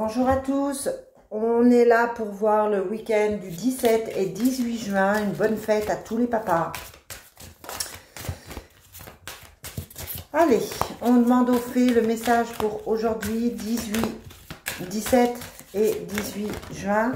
Bonjour à tous, on est là pour voir le week-end du 17 et 18 juin, une bonne fête à tous les papas. Allez, on demande aux fées le message pour aujourd'hui, 17 et 18 juin.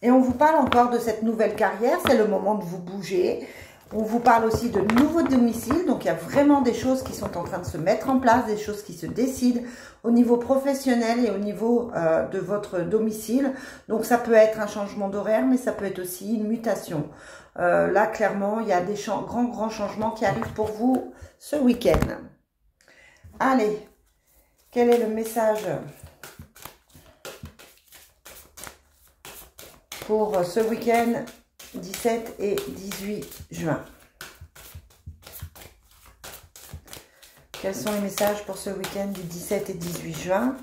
Et on vous parle encore de cette nouvelle carrière, c'est le moment de vous bouger. On vous parle aussi de nouveaux domiciles, donc il y a vraiment des choses qui sont en train de se mettre en place, des choses qui se décident au niveau professionnel et au niveau de votre domicile. Donc ça peut être un changement d'horaire, mais ça peut être aussi une mutation. Là, clairement, il y a des grands changements qui arrivent pour vous ce week-end. Allez, quel est le message pour ce week-end 17 et 18 juin? Quels sont les messages pour ce week-end du 17 et 18 juin?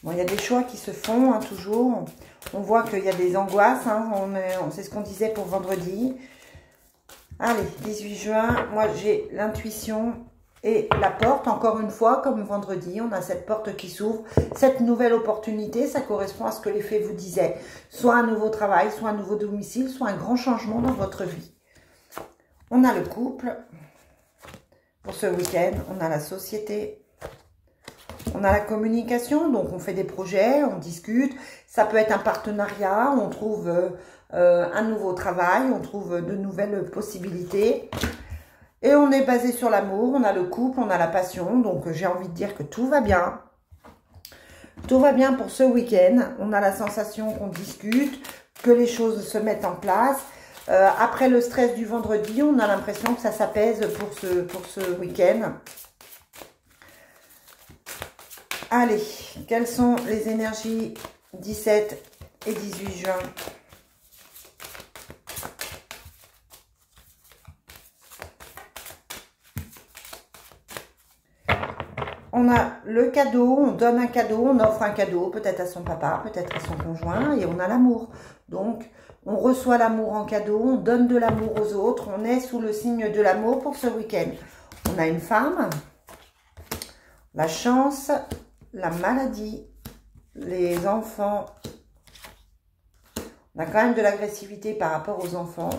Bon, il y a des choix qui se font, hein, toujours. On voit qu'il y a des angoisses, hein, c'est ce qu'on disait pour vendredi. Allez, 18 juin, moi j'ai l'intuition et la porte, encore une fois, comme vendredi, on a cette porte qui s'ouvre, cette nouvelle opportunité, ça correspond à ce que les fées vous disaient. Soit un nouveau travail, soit un nouveau domicile, soit un grand changement dans votre vie. On a le couple, pour ce week-end, on a la société, on a la communication, donc on fait des projets, on discute, ça peut être un partenariat, on trouve un nouveau travail, on trouve de nouvelles possibilités. Et on est basé sur l'amour, on a le couple, on a la passion, donc j'ai envie de dire que tout va bien. Tout va bien pour ce week-end, on a la sensation qu'on discute, que les choses se mettent en place. Après le stress du vendredi, on a l'impression que ça s'apaise pour ce week-end. Allez, quelles sont les énergies 17 et 18 juin ? On a le cadeau, on donne un cadeau, on offre un cadeau, peut-être à son papa, peut-être à son conjoint, et on a l'amour. Donc, on reçoit l'amour en cadeau, on donne de l'amour aux autres, on est sous le signe de l'amour pour ce week-end. On a une femme, la chance, la maladie, les enfants. On a quand même de l'agressivité par rapport aux enfants.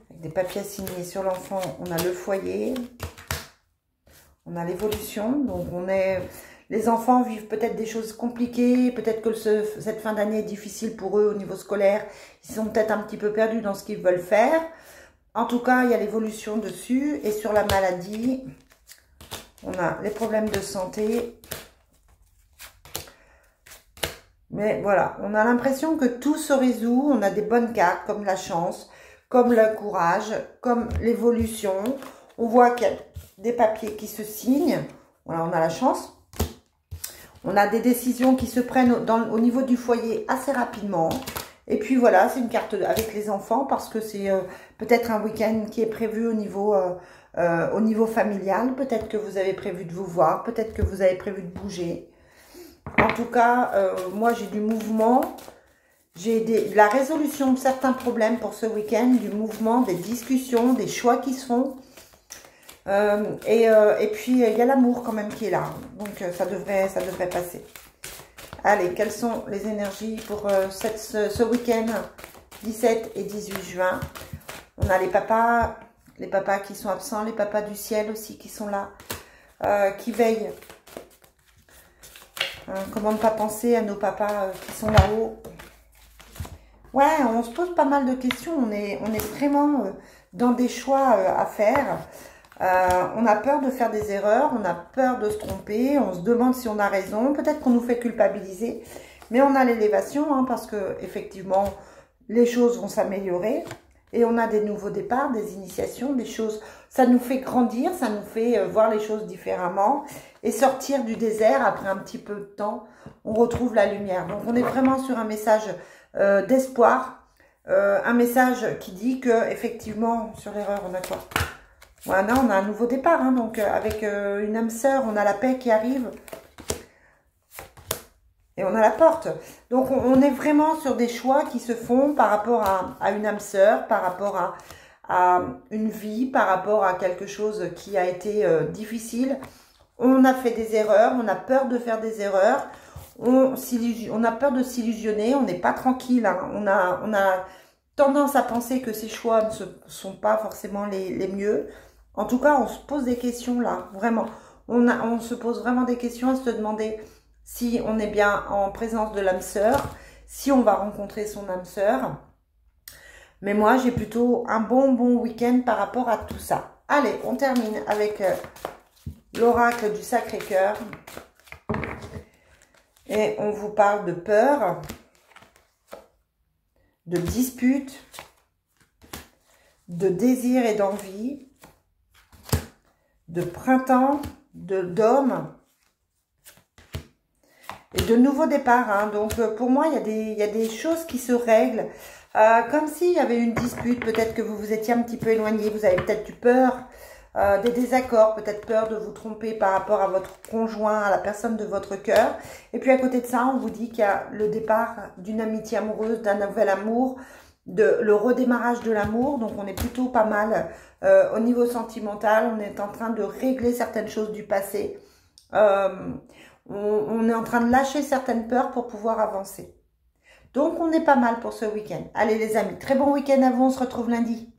Avec des papiers signés sur l'enfant, on a le foyer. On a l'évolution, donc les enfants vivent peut-être des choses compliquées, peut-être que cette fin d'année est difficile pour eux au niveau scolaire, ils sont peut-être un petit peu perdus dans ce qu'ils veulent faire. En tout cas, il y a l'évolution dessus, et sur la maladie, on a les problèmes de santé. Mais voilà, on a l'impression que tout se résout, on a des bonnes cartes, comme la chance, comme le courage, comme l'évolution. On voit qu'il y a des papiers qui se signent. Voilà, on a la chance. On a des décisions qui se prennent au niveau du foyer assez rapidement. Et puis voilà, c'est une carte avec les enfants parce que c'est peut-être un week-end qui est prévu au niveau familial. Peut-être que vous avez prévu de vous voir. Peut-être que vous avez prévu de bouger. En tout cas, moi j'ai du mouvement. J'ai la résolution de certains problèmes pour ce week-end. Du mouvement, des discussions, des choix qui se font. Et puis, il y a l'amour quand même qui est là. Donc, ça devrait passer. Allez, quelles sont les énergies pour ce week-end 17 et 18 juin? On a les papas qui sont absents, les papas du ciel aussi qui sont là, qui veillent. Comment ne pas penser à nos papas qui sont là-haut? Ouais, on se pose pas mal de questions. On est vraiment dans des choix à faire. On a peur de faire des erreurs, on a peur de se tromper, on se demande si on a raison, peut-être qu'on nous fait culpabiliser, mais on a l'élévation, hein, parce que effectivement les choses vont s'améliorer et on a des nouveaux départs, des initiations, des choses, ça nous fait grandir, ça nous fait voir les choses différemment et sortir du désert après un petit peu de temps, on retrouve la lumière. Donc on est vraiment sur un message d'espoir, un message qui dit que effectivement sur l'erreur on a quoi? Voilà, on a un nouveau départ, hein, donc avec une âme sœur, on a la paix qui arrive. Et on a la porte. Donc on est vraiment sur des choix qui se font par rapport à une âme sœur, par rapport à une vie, par rapport à quelque chose qui a été difficile. On a fait des erreurs, on a peur de faire des erreurs, on a peur de s'illusionner, on n'est pas tranquille, hein. On a tendance à penser que ces choix ne sont pas forcément les mieux. En tout cas, on se pose des questions là, vraiment. On se pose vraiment des questions à se demander si on est bien en présence de l'âme sœur, si on va rencontrer son âme sœur. Mais moi, j'ai plutôt un bon week-end par rapport à tout ça. Allez, on termine avec l'oracle du Sacré-Cœur. Et on vous parle de peur, de dispute, de désir et d'envie, de printemps, d'hommes et de nouveaux départs. Hein. Donc, pour moi, il y a des choses qui se règlent. Comme s'il y avait une dispute, peut-être que vous vous étiez un petit peu éloigné, vous avez peut-être eu peur des désaccords, peut-être peur de vous tromper par rapport à votre conjoint, à la personne de votre cœur. Et puis à côté de ça, on vous dit qu'il y a le départ d'une amitié amoureuse, d'un nouvel amour, le redémarrage de l'amour. Donc on est plutôt pas mal au niveau sentimental, on est en train de régler certaines choses du passé. On est en train de lâcher certaines peurs pour pouvoir avancer. Donc on est pas mal pour ce week-end. Allez les amis, très bon week-end à vous, on se retrouve lundi.